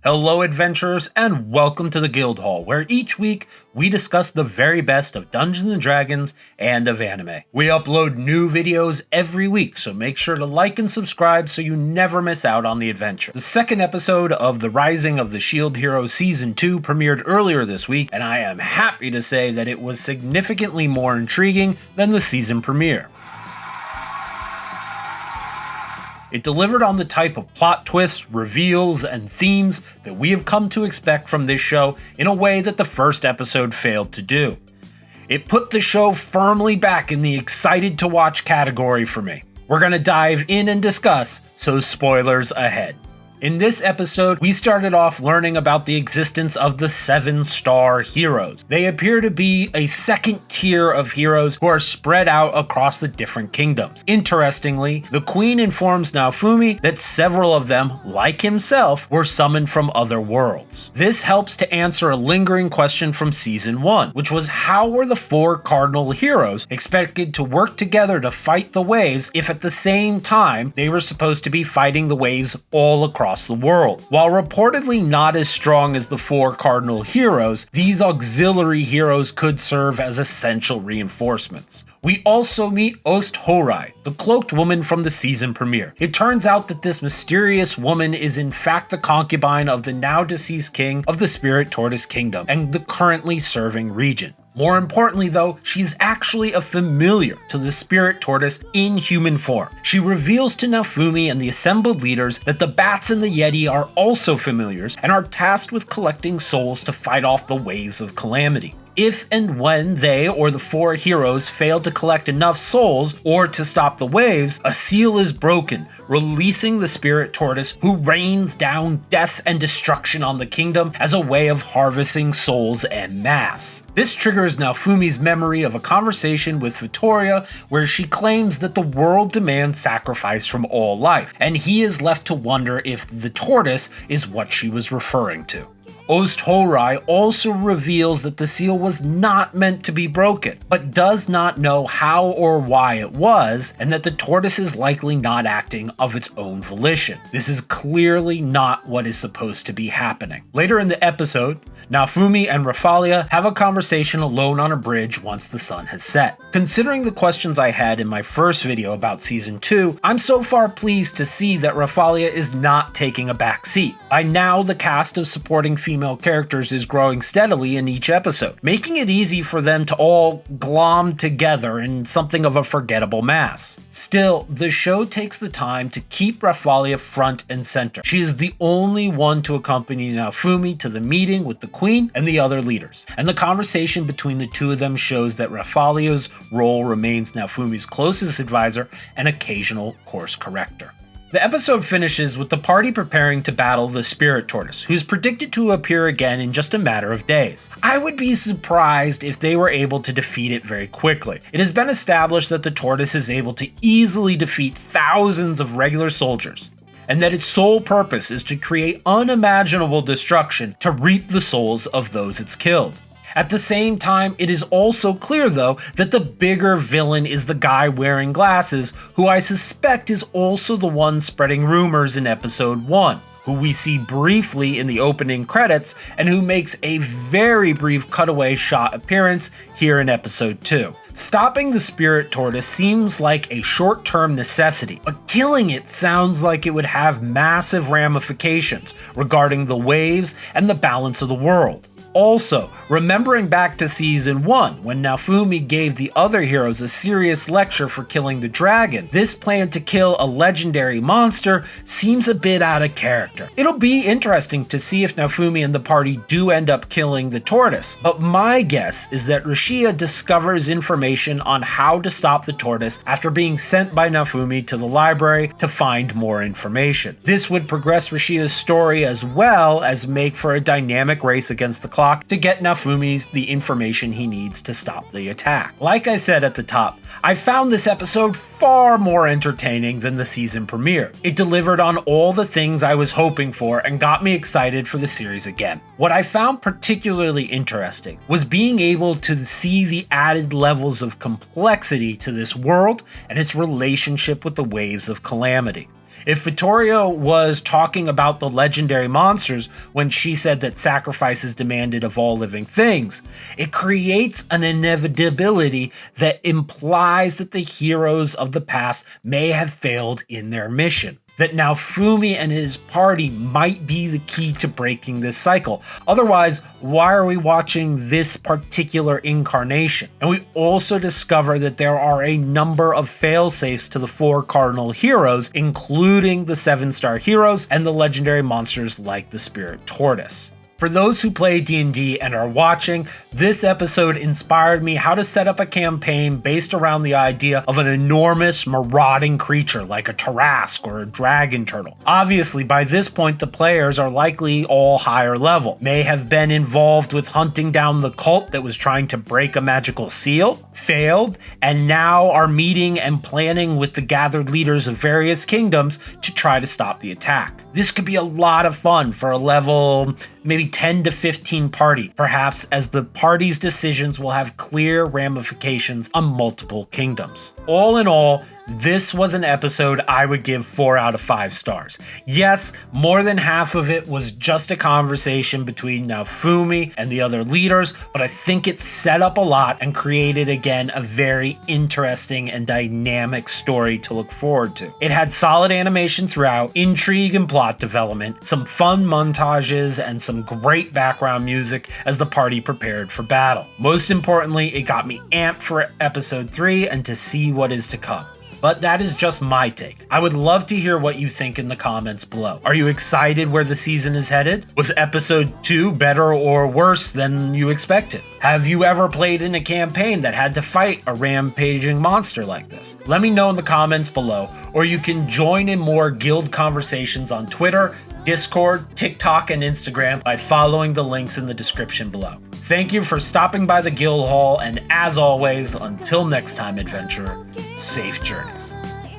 Hello adventurers, and welcome to the Guild Hall, where each week we discuss the very best of Dungeons & Dragons and of anime. We upload new videos every week, so make sure to like and subscribe so you never miss out on the adventure. The second episode of The Rising of the Shield Hero Season 2 premiered earlier this week, and I am happy to say that it was significantly more intriguing than the season premiere. It delivered on the type of plot twists, reveals, and themes that we have come to expect from this show in a way that the first episode failed to do. It put the show firmly back in the excited to watch category for me. We're gonna dive in and discuss, so spoilers ahead. In this episode, we started off learning about the existence of the 7-star heroes. They appear to be a second tier of heroes who are spread out across the different kingdoms. Interestingly, the Queen informs Naofumi that several of them, like himself, were summoned from other worlds. This helps to answer a lingering question from Season 1, which was how were the 4 cardinal heroes expected to work together to fight the waves if at the same time they were supposed to be fighting the waves all across the world. While reportedly not as strong as the 4 cardinal heroes, these auxiliary heroes could serve as essential reinforcements. We also meet Ost Horai, the cloaked woman from the season premiere. It turns out that this mysterious woman is in fact the concubine of the now deceased king of the Spirit Tortoise kingdom and the currently serving regent. More importantly though, she's actually a familiar to the Spirit Tortoise in human form. She reveals to Naofumi and the assembled leaders that the bats and the yeti are also familiars and are tasked with collecting souls to fight off the waves of calamity. If and when they or the 4 heroes fail to collect enough souls or to stop the waves, a seal is broken, releasing the Spirit Tortoise, who rains down death and destruction on the kingdom as a way of harvesting souls en masse. This triggers Naofumi's memory of a conversation with Vittoria where she claims that the world demands sacrifice from all life, and he is left to wonder if the tortoise is what she was referring to. Ost Horai also reveals that the seal was not meant to be broken, but does not know how or why it was, and that the tortoise is likely not acting of its own volition. This is clearly not what is supposed to be happening. Later in the episode, Naofumi and Rafalia have a conversation alone on a bridge once the sun has set. Considering the questions I had in my first video about Season 2, I'm so far pleased to see that Rafalia is not taking a back seat. By now, the cast of supporting female characters is growing steadily in each episode, making it easy for them to all glom together in something of a forgettable mass. Still, the show takes the time to keep Rafalia front and center. She is the only one to accompany Naofumi to the meeting with the Queen and the other leaders, and the conversation between the two of them shows that Rafalia's role remains Naofumi's closest advisor and occasional course corrector. The episode finishes with the party preparing to battle the Spirit Tortoise, who's predicted to appear again in just a matter of days. I would be surprised if they were able to defeat it very quickly. It has been established that the tortoise is able to easily defeat thousands of regular soldiers, and that its sole purpose is to create unimaginable destruction to reap the souls of those it's killed. At the same time, it is also clear though that the bigger villain is the guy wearing glasses, who I suspect is also the one spreading rumors in episode 1, who we see briefly in the opening credits and who makes a very brief cutaway shot appearance here in episode 2. Stopping the Spirit Tortoise seems like a short-term necessity, but killing it sounds like it would have massive ramifications regarding the waves and the balance of the world. Also, remembering back to Season 1, when Naofumi gave the other heroes a serious lecture for killing the dragon, this plan to kill a legendary monster seems a bit out of character. It'll be interesting to see if Naofumi and the party do end up killing the tortoise, but my guess is that Rashia discovers information on how to stop the tortoise after being sent by Naofumi to the library to find more information. This would progress Rashia's story as well as make for a dynamic race against the clock to get Naofumi's the information he needs to stop the attack. Like I said at the top, I found this episode far more entertaining than the season premiere. It delivered on all the things I was hoping for and got me excited for the series again. What I found particularly interesting was being able to see the added levels of complexity to this world and its relationship with the waves of calamity. If Vittoria was talking about the legendary monsters when she said that sacrifice is demanded of all living things, it creates an inevitability that implies that the heroes of the past may have failed in their mission. That Naofumi and his party might be the key to breaking this cycle. Otherwise, why are we watching this particular incarnation? And we also discover that there are a number of failsafes to the 4 cardinal heroes, including the 7-star heroes and the legendary monsters like the Spirit Tortoise. For those who play D&D and are watching, this episode inspired me how to set up a campaign based around the idea of an enormous marauding creature like a Tarrasque or a dragon turtle. Obviously, by this point, the players are likely all higher level, may have been involved with hunting down the cult that was trying to break a magical seal, failed, and now are meeting and planning with the gathered leaders of various kingdoms to try to stop the attack. This could be a lot of fun for a level maybe 10 to 15 party, perhaps, as the party's decisions will have clear ramifications on multiple kingdoms. All in all, this was an episode I would give 4 out of 5 stars. Yes, more than half of it was just a conversation between Naofumi and the other leaders, but I think it set up a lot and created again a very interesting and dynamic story to look forward to. It had solid animation throughout, intrigue and plot development, some fun montages, and some great background music as the party prepared for battle. Most importantly, it got me amped for episode 3 and to see what is to come. But that is just my take. I would love to hear what you think in the comments below. Are you excited where the season is headed? Was episode 2 better or worse than you expected? Have you ever played in a campaign that had to fight a rampaging monster like this? Let me know in the comments below, or you can join in more guild conversations on Twitter, Discord, TikTok, and Instagram by following the links in the description below. Thank you for stopping by the Guild Hall, and as always, until next time, adventurer, safe journeys.